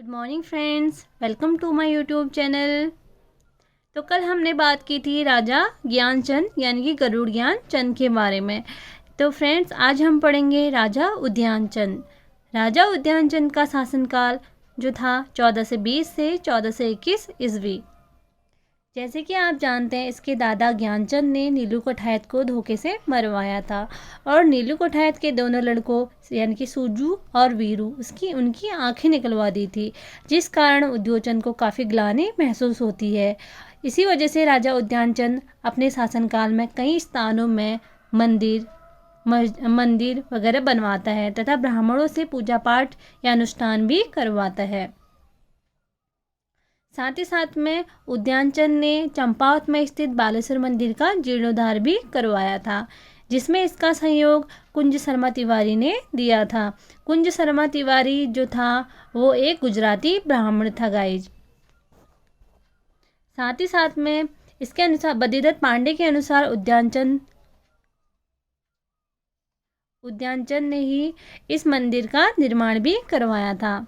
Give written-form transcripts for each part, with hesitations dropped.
Good morning friends, welcome to my YouTube channel. तो कल हमने बात की थी राजा ज्ञानचंद यानी कि गरुड़ ज्ञानचंद के बारे में। तो फ्रेंड्स आज हम पढ़ेंगे राजा उद्यानचंद। राजा उद्यानचंद का शासनकाल जो था 1420 से 1421 ईस्वी। जैसे कि आप जानते हैं, इसके दादा ज्ञानचंद ने नीलू कोठायत को धोखे से मरवाया था और नीलू कोठायत के दोनों लड़कों यानी कि सूजू और वीरू उनकी आंखें निकलवा दी थी, जिस कारण उद्योचंद को काफ़ी ग्लानि महसूस होती है। इसी वजह से राजा उद्यानचंद अपने शासनकाल में कई स्थानों में मंदिर वगैरह बनवाता है तथा ब्राह्मणों से पूजा पाठ या अनुष्ठान भी करवाता है। साथ ही साथ में उद्यानचंद ने चंपावत में स्थित बालेश्वर मंदिर का जीर्णोद्धार भी करवाया था, जिसमें इसका सहयोग कुंज शर्मा तिवारी ने दिया था। कुंज शर्मा तिवारी जो था वो एक गुजराती ब्राह्मण था गाइज। साथ ही साथ में इसके अनुसार बद्रीदत्त पांडे के अनुसार उद्यानचंद ने ही इस मंदिर का निर्माण भी करवाया था।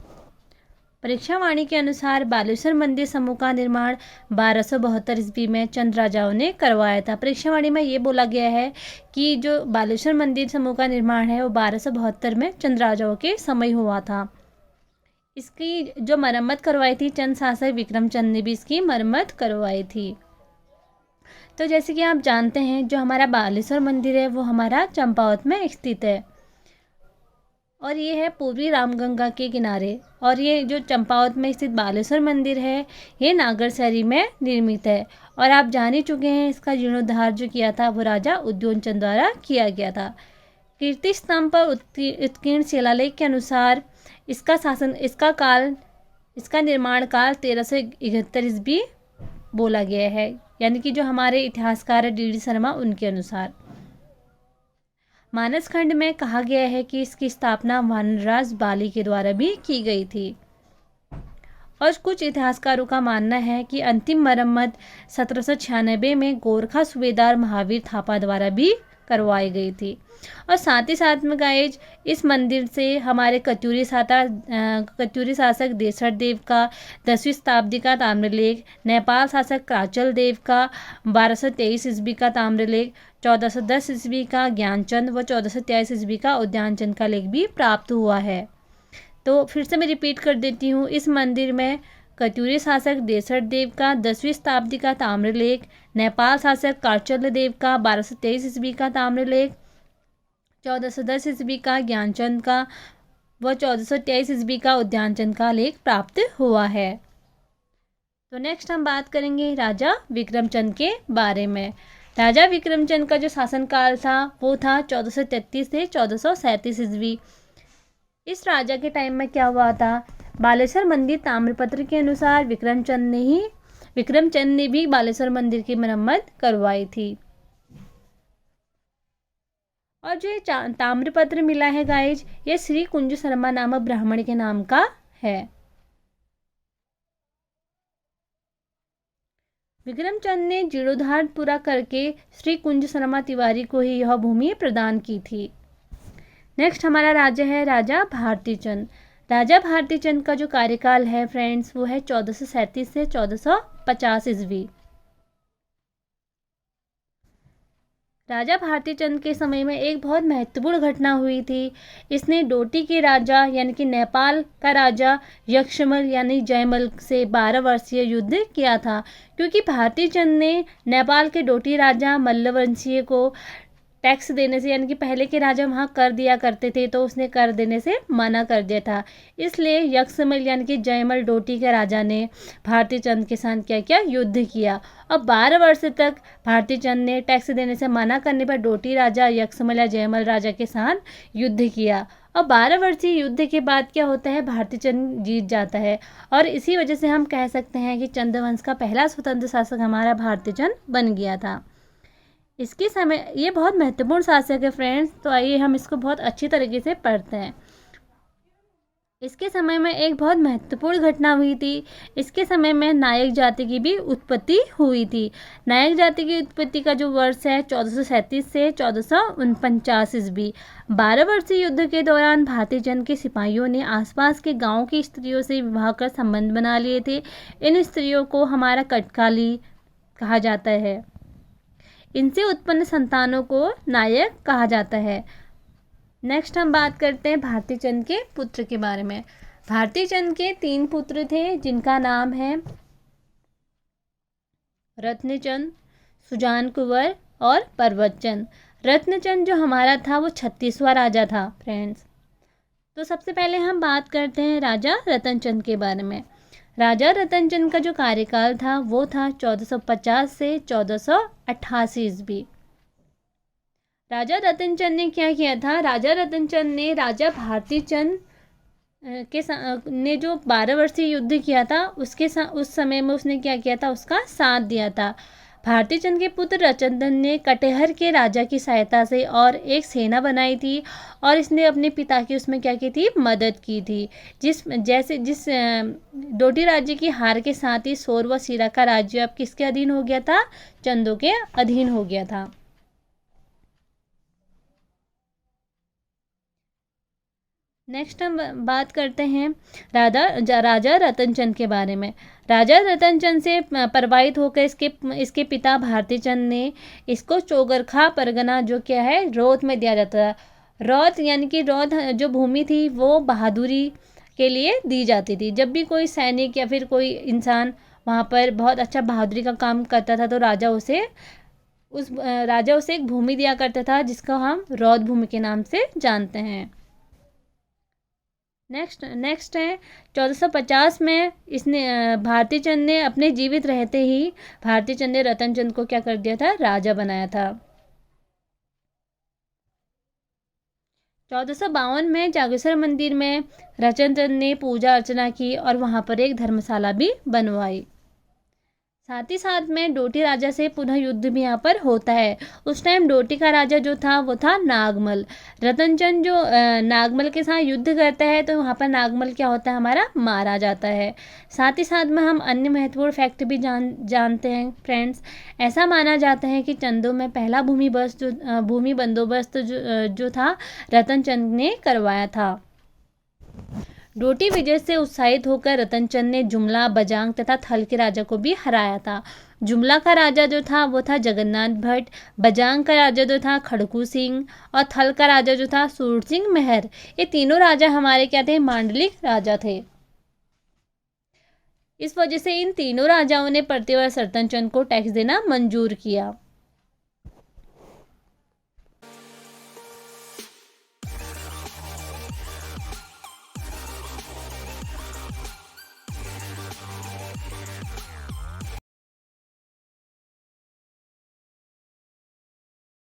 परीक्षावाणी के अनुसार बालेश्वर मंदिर समूह का निर्माण 1272 ईस्वी में चंद राजाओं ने करवाया था। परीक्षावाणी में ये बोला गया है कि जो बालेश्वर मंदिर समूह का निर्माण है वो 1272 में चंद राजाओं के समय हुआ था। इसकी जो मरम्मत करवाई थी चंद शासक विक्रमचंद ने भी इसकी मरम्मत करवाई थी। तो जैसे कि आप जानते हैं, जो हमारा बालेश्वर मंदिर है वो हमारा चंपावत में स्थित है और ये है पूर्वी रामगंगा के किनारे। और ये जो चंपावत में स्थित बालेश्वर मंदिर है ये नागरसरी में निर्मित है और आप जान ही चुके हैं, इसका जीर्णोद्धार जो किया था वो राजा उद्योचंद द्वारा किया गया था। कीर्ति स्तंभ पर उत्कीर्ण शिलालेख के अनुसार इसका निर्माण काल 1371 ईस्वी बोला गया है, यानी कि जो हमारे इतिहासकार डी शर्मा उनके अनुसार। मानस खंड में कहा गया है कि इसकी स्थापना वानरराज बाली के द्वारा भी की गई थी और कुछ इतिहासकारों का मानना है कि अंतिम मरम्मत 1796 में गोरखा सूबेदार महावीर थापा द्वारा भी करवाई गई थी। और साथ ही साथ में गाइज इस मंदिर से हमारे कत्यूरी शासक देसर देव का 10वीं शताब्दी का ताम्रलेख, नेपाल शासक क्राचल देव का 1223 ईस्वी का ताम्रलेख, 1410 ईस्वी का ज्ञानचंद व 1423 ईस्वी का उद्यानचंद का लेख भी प्राप्त हुआ है। तो फिर से मैं रिपीट कर देती हूँ, इस मंदिर में कत्यूरी शासक देसर देव का 10वीं शताब्दी का ताम्रलेख, नेपाल शासक क्राचल देव का 1223 ईस्वी का ताम्रलेख, 1410 ईस्वी का ज्ञानचंद का व 1423 ईस्वी का उद्यानचंद का लेख प्राप्त हुआ है। तो नेक्स्ट हम बात करेंगे राजा विक्रमचंद के बारे में। राजा विक्रमचंद का जो शासनकाल था वो था 1433 से 1437 ईस्वी। इस राजा के टाइम में क्या हुआ था, बालेश्वर मंदिर ताम्रपत्र के अनुसार विक्रमचंद ने भी बालेश्वर मंदिर की मरम्मत करवाई थी। और जो ये ताम्रपत्र मिला है गाइज, ये श्री कुंज शर्मा नामक ब्राह्मण के नाम का है। विक्रमचंद ने जीर्णोद्धार पूरा करके श्री कुंज शर्मा तिवारी को ही यह भूमि प्रदान की थी। नेक्स्ट हमारा राजा है राजा भारतीचंद। राजा भारतीचंद का जो कार्यकाल है फ्रेंड्स वो है 1437 से 1450 ईस्वी। राजा भारतीचंद के समय में एक बहुत महत्वपूर्ण घटना हुई थी। इसने डोटी के राजा यानी कि नेपाल का राजा यक्षमल यानी जयमल से 12 वर्षीय युद्ध किया था, क्योंकि भारतीचंद ने नेपाल के डोटी राजा मल्लवंशीय को टैक्स देने से, यानी कि पहले के राजा वहाँ कर दिया करते थे तो उसने कर देने से मना कर दिया था। इसलिए यक्षमल यानी कि जयमल डोटी के राजा ने भारतीचंद के साथ क्या किया, युद्ध किया और 12 वर्ष तक भारतीचंद ने टैक्स देने से मना करने पर डोटी राजा यक्षमल या जयमल राजा के साथ युद्ध किया और 12 वर्षीय युद्ध के बाद क्या होता है, भारतीचंद जीत जाता है और इसी वजह से हम कह सकते हैं कि चंद्रवंश का पहला स्वतंत्र शासक हमारा भारतीचंद बन गया था। इसके समय ये बहुत महत्वपूर्ण शासक है फ्रेंड्स, तो आइए हम इसको बहुत अच्छी तरीके से पढ़ते हैं। इसके समय में एक बहुत महत्वपूर्ण घटना हुई थी। इसके समय में नायक जाति की भी उत्पत्ति हुई थी। नायक जाति की उत्पत्ति का जो वर्ष है 1437 से 1449 ईस्वी। 12 वर्षीय युद्ध के दौरान भारतीय जन के सिपाहियों ने आसपास के गांव की स्त्रियों से विवाह कर संबंध बना लिए थे। इन स्त्रियों को हमारा कटकाली कहा जाता है। इनसे उत्पन्न संतानों को नायक कहा जाता है। नेक्स्ट हम बात करते हैं भारती चंद के पुत्र के बारे में। भारती चंद के 3 पुत्र थे जिनका नाम है रत्नचंद, सुजान कुंवर और परवतचंद। रत्नचंद जो हमारा था वो 36वां राजा था फ्रेंड्स। तो सबसे पहले हम बात करते हैं राजा रतनचंद के बारे में। राजा रतनचंद का जो कार्यकाल था वो था 1450 से 1488 ईस्वी। राजा रतनचंद ने क्या किया था? राजा रतनचंद ने राजा भारती चंद ने जो 12 वर्षीय युद्ध किया था उस समय में उसने क्या किया था? उसका साथ दिया था। भारती चंद के पुत्र रतनचंद ने कटेहर के राजा की सहायता से और एक सेना बनाई थी और इसने अपने पिता की उसमें क्या की थी? मदद की थी। जिस डोटी राज्य की हार के साथ ही सोर व सीरा का राज्य अब किसके अधीन हो गया था? चंदों के अधीन हो गया था। नेक्स्ट हम बात करते हैं राजा रतनचंद के बारे में। राजा रतनचंद से प्रभावित होकर इसके पिता भारती चंद ने इसको चौगरखा परगना जो क्या है रौत में दिया जाता है। रौत यानी कि रौत जो भूमि थी वो बहादुरी के लिए दी जाती थी। जब भी कोई सैनिक या फिर कोई इंसान वहाँ पर बहुत अच्छा बहादुरी का काम करता था तो राजा उसे एक भूमि दिया करता था जिसको हम रौत भूमि के नाम से जानते हैं। नेक्स्ट है 1450 में इसने भारती चंद ने अपने जीवित रहते ही भारती चंद ने रतनचंद को क्या कर दिया था? राजा बनाया था। 1452 में जागेश्वर मंदिर में रतनचंद ने पूजा अर्चना की और वहां पर एक धर्मशाला भी बनवाई। साथ ही साथ में डोटी राजा से पुनः युद्ध भी यहाँ पर होता है। उस टाइम डोटी का राजा जो था वो था नागमल। रतनचंद जो नागमल के साथ युद्ध करता है तो वहाँ पर नागमल क्या होता है? हमारा मारा जाता है। साथ ही साथ में हम अन्य महत्वपूर्ण फैक्ट भी जानते हैं फ्रेंड्स। ऐसा माना जाता है कि चंदों में पहला भूमि बंदोबस्त जो था रतनचंद ने करवाया था। डोटी विजय से उत्साहित होकर रतनचंद ने जुमला, बजांग तथा थल के राजा को भी हराया था। जुमला का राजा जो था वो था जगन्नाथ भट्ट, बजांग का राजा जो था खड़कू सिंह और थल का राजा जो था सूर सिंह मेहर। ये तीनों राजा हमारे क्या थे? मांडलिक राजा थे। इस वजह से इन तीनों राजाओं ने प्रतिवर्ष रतनचंद को टैक्स देना मंजूर किया।